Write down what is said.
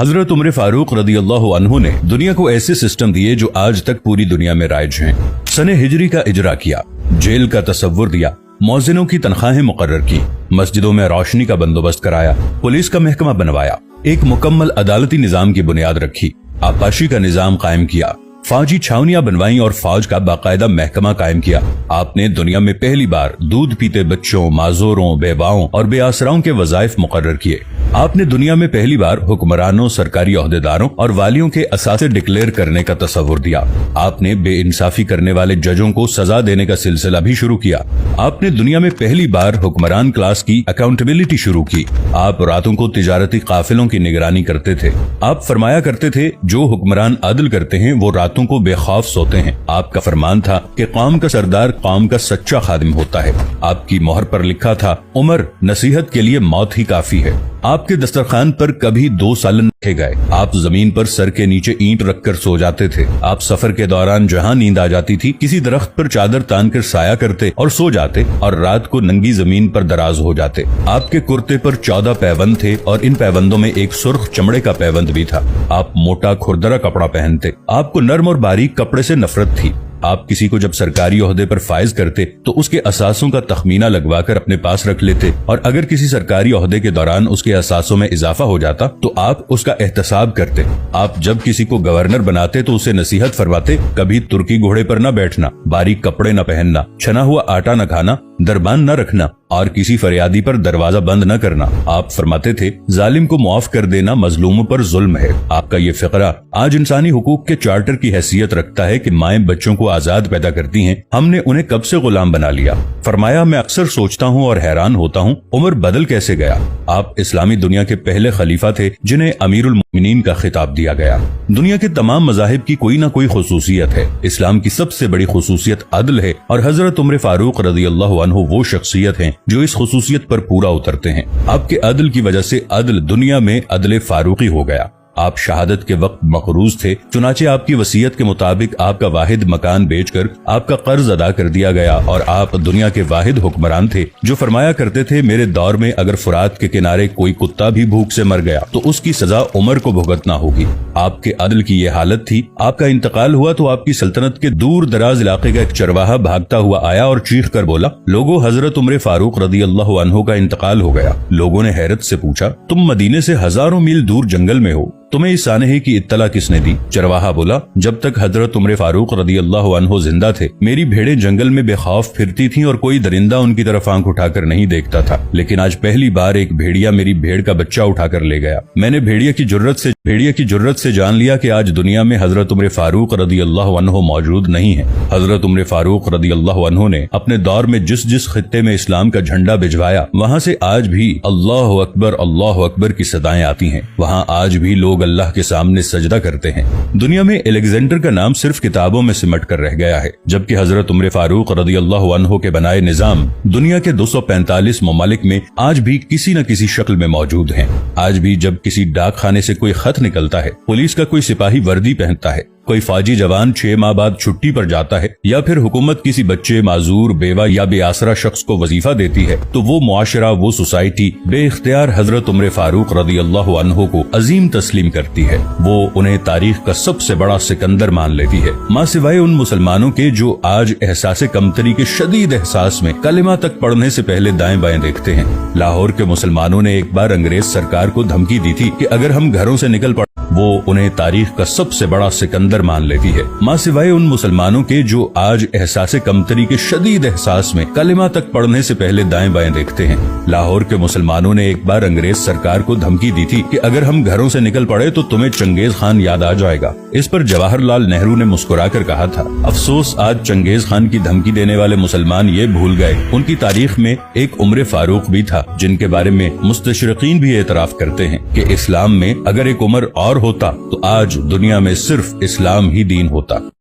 हजरत उमर फारूक रदी अल्लाह अन्हु ने दुनिया को ऐसे सिस्टम दिए जो आज तक पूरी दुनिया में राइज हैं। सने हिजरी का इजरा किया, जेल का तसव्वुर दिया, मौजिनों की तनख्वाहें मुकर्रर की, मस्जिदों में रोशनी का बंदोबस्त कराया, पुलिस का महकमा बनवाया, एक मुकम्मल अदालती निजाम की बुनियाद रखी, आपाशी का निजाम कायम किया, फौजी छावनियां बनवाई और फौज का बाकायदा महकमा कायम किया। आपने दुनिया में पहली बार दूध पीते बच्चों, माजूरों, बेवाओं और बेआसराओं के वज़ाइफ मुकर्रर किए। आपने दुनिया में पहली बार हुक्मरानों, सरकारी ओहदेदारों और वालियों के असासे डिक्लेयर करने का तसव्वुर दिया। आपने बेइंसाफी करने वाले जजों को सजा देने का सिलसिला भी शुरू किया। आपने दुनिया में पहली बार हुक्मरान क्लास की अकाउंटेबिलिटी शुरू की। आप रातों को तिजारती काफिलों की निगरानी करते थे। आप फरमाया करते थे, जो हुक्मरान अदल करते हैं वो रातों को बेखौफ सोते हैं। आपका फरमान था कि कौम का सरदार कौम का सच्चा खादिम होता है। आपकी मोहर पर लिखा था, उमर नसीहत के लिए मौत ही काफी है। आपके दस्तरखान पर कभी 2 सालन रखे गए। आप जमीन पर सर के नीचे ईंट रखकर सो जाते थे। आप सफर के दौरान जहां नींद आ जाती थी, किसी दरख्त पर चादर तान कर साया करते और सो जाते और रात को नंगी जमीन पर दराज हो जाते। आपके कुर्ते पर 14 पैबंद थे और इन पैबंदों में एक सुर्ख चमड़े का पैबंद भी था। आप मोटा खुरदरा कपड़ा पहनते। आपको नर्म और बारीक कपड़े से नफरत थी। आप किसी को जब सरकारी ओहदे पर फाइज करते तो उसके असासों का तखमीना लगवाकर अपने पास रख लेते और अगर किसी सरकारी ओहदे के दौरान उसके असासों में इजाफा हो जाता तो आप उसका एहतसाब करते। आप जब किसी को गवर्नर बनाते तो उसे नसीहत फरमाते, कभी तुर्की घोड़े पर न बैठना, बारीक कपड़े न पहनना, छना हुआ आटा न खाना, दरबान न रखना और किसी फरियादी पर दरवाजा बंद न करना। आप फरमाते थे, जालिम को मुआफ कर देना मजलूमों पर जुल्म है। आपका ये फिक्रा आज इंसानी हुकूक के चार्टर की हैसियत रखता है कि माएं बच्चों को आजाद पैदा करती हैं, हमने उन्हें कब से गुलाम बना लिया। फरमाया, मैं अक्सर सोचता हूँ और हैरान होता हूँ, उमर बदल कैसे गया। आप इस्लामी दुनिया के पहले खलीफा थे जिन्हें अमीरुल मोमिनीन का खिताब दिया गया। दुनिया के तमाम मज़ाहिब की कोई ना कोई खुसूसियत है। इस्लाम की सबसे बड़ी खुसूसियत अदल है और हजरत उमर फारूक रज़ी अल्लाहु अन्हु वो शख्सियत हैं जो इस खुसूसियत पर पूरा उतरते हैं। आपके अदल की वजह से अदल दुनिया में अदल फारूकी हो गया। आप शहादत के वक्त मकरूज थे, चुनाचे आपकी वसीयत के मुताबिक आपका वाहिद मकान बेचकर आपका कर्ज अदा कर दिया गया और आप दुनिया के वाहिद हुक्मरान थे जो फरमाया करते थे, मेरे दौर में अगर फुरात के किनारे कोई कुत्ता भी भूख से मर गया तो उसकी सजा उमर को भुगतना होगी। आपके अदल की ये हालत थी। आपका इंतकाल हुआ तो आपकी सल्तनत के दूर दराज इलाके का एक चरवाहा भागता हुआ आया और चीख कर बोला, लोगों, हजरत उमर फारूक रज़ी अल्लाहु अन्हु का इंतकाल हो गया। लोगों ने हैरत से पूछा, तुम मदीने से हजारों मील दूर जंगल में हो, तुम्हें इस सानहे की इत्तला किसने दी। चरवाहा बोला, जब तक हजरत उमर फारूक रज़ी अल्लाहु अन्हु जिंदा थे मेरी भेड़ें जंगल में बेखौफ फिरती थीं और कोई दरिंदा उनकी तरफ आंख उठाकर नहीं देखता था, लेकिन आज पहली बार एक भेड़िया मेरी भेड़ का बच्चा उठाकर ले गया। मैंने भेड़िया की जुर्रत से जान लिया कि आज दुनिया में हजरत उमर फारूक रज़ी अल्लाहु अन्हु मौजूद नहीं है। हजरत उमर फारूक रज़ी अल्लाहु अन्हु ने अपने दौर में जिस जिस खित्ते में इस्लाम का झंडा भिजवाया वहाँ से आज भी अल्लाहु अकबर की सदाएं आती हैं। वहाँ आज भी लोग अल्लाह के सामने सजदा करते हैं। दुनिया में अलेक्जेंडर का नाम सिर्फ किताबों में सिमट कर रह गया है, जबकि हजरत उमर फारूक रज़ी अल्लाहु अन्हु के बनाए निजाम दुनिया के 245 ममालिक में आज भी किसी न किसी शक्ल में मौजूद हैं। आज भी जब किसी डाक खाने से कोई खत निकलता है, पुलिस का कोई सिपाही वर्दी पहनता है, कोई फौजी जवान 6 माह बाद छुट्टी पर जाता है या फिर हुकूमत किसी बच्चे, माजूर, बेवा या बेआसरा शख्स को वजीफा देती है तो वो मुआशरा, वो सोसाइटी बेइख्तियार हजरत उमर फारूक रज़ी अल्लाहु अन्हु को अजीम तस्लीम करती है। वो उन्हें तारीख का सबसे बड़ा सिकंदर मान लेती है, माँ सिवाय उन मुसलमानों के जो आज एहसास कमतरी के शदीद एहसास में कलिमा तक पढ़ने से पहले दाएं बाएं देखते हैं। लाहौर के मुसलमानों ने एक बार अंग्रेज सरकार को धमकी दी थी कि अगर हम घरों से निकल पड़े, वो उन्हें तारीख का सबसे बड़ा सिकंदर मान लेती है, माँ सिवाय उन मुसलमानों के जो आज एहसास कमतरी के शदीद एहसास में कलिमा तक पढ़ने से पहले दाएं बाएं देखते हैं। लाहौर के मुसलमानों ने एक बार अंग्रेज सरकार को धमकी दी थी कि अगर हम घरों से निकल पड़े तो तुम्हें चंगेज खान याद आ जाएगा। इस पर जवाहरलाल नेहरू ने मुस्कुराकर कहा था, अफसोस आज चंगेज खान की धमकी देने वाले मुसलमान ये भूल गए उनकी तारीख में एक उमर फारूक भी था, जिनके बारे में मुस्तशरिकीन भी एतराफ करते हैं कि इस्लाम में अगर एक उमर और होता तो आज दुनिया में सिर्फ इस्लाम ही दीन होता।